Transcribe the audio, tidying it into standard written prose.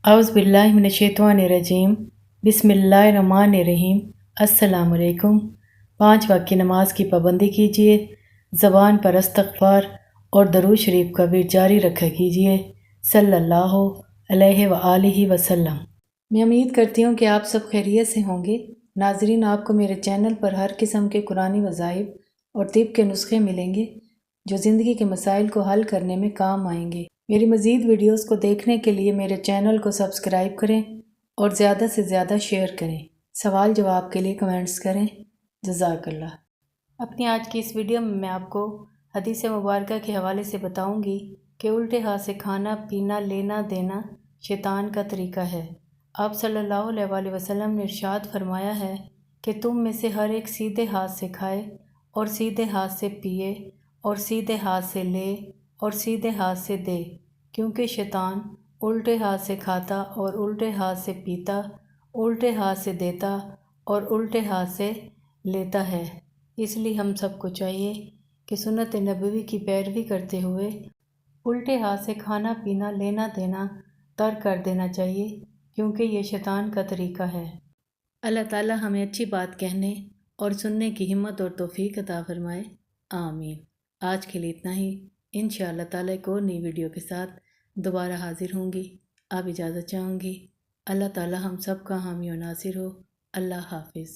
اعوذ باللہ من الشیطان الرجیم بسم اللہ الرحمن الرحیم۔ السلام علیکم۔ 5 وقت کی نماز کی پابندی کیجیے، زبان پر استغفار اور درود شریف کا ورد جاری رکھا کیجیے، صلی اللہ علیہ وآلہ وسلم۔ میں امید کرتی ہوں کہ آپ سب خیریت سے ہوں گے۔ ناظرین، آپ کو میرے چینل پر ہر قسم کے قرآنی وظائف اور طب کے نسخے ملیں گے جو زندگی کے مسائل کو حل کرنے میں کام آئیں گے۔ میری مزید ویڈیوز کو دیکھنے کے لیے میرے چینل کو سبسکرائب کریں اور زیادہ سے زیادہ شیئر کریں۔ سوال جواب کے لیے کمنٹس کریں۔ جزاک اللہ۔ اپنی آج کی اس ویڈیو میں آپ کو حدیث مبارکہ کے حوالے سے بتاؤں گی کہ الٹے ہاتھ سے کھانا پینا لینا دینا شیطان کا طریقہ ہے۔ آپ صلی اللہ علیہ وآلہ وسلم نے ارشاد فرمایا ہے کہ تم میں سے ہر ایک سیدھے ہاتھ سے کھائے اور سیدھے ہاتھ سے پیے اور سیدھے ہاتھ سے لے اور سیدھے ہاتھ سے دے، کیونکہ شیطان الٹے ہاتھ سے کھاتا اور الٹے ہاتھ سے پیتا، الٹے ہاتھ سے دیتا اور الٹے ہاتھ سے لیتا ہے۔ اس لیے ہم سب کو چاہیے کہ سنت نبوی کی پیروی کرتے ہوئے الٹے ہاتھ سے کھانا پینا لینا دینا ترک کر دینا چاہیے، کیونکہ یہ شیطان کا طریقہ ہے۔ اللہ تعالی ہمیں اچھی بات کہنے اور سننے کی ہمت اور توفیق عطا فرمائے، آمین۔ آج کے لیے اتنا ہی، انشاءاللہ تعالی کو نئی ویڈیو کے ساتھ دوبارہ حاضر ہوں گی۔ آپ اجازت چاہوں گی۔ اللہ تعالی ہم سب کا حامی و ناصر ہو۔ اللہ حافظ۔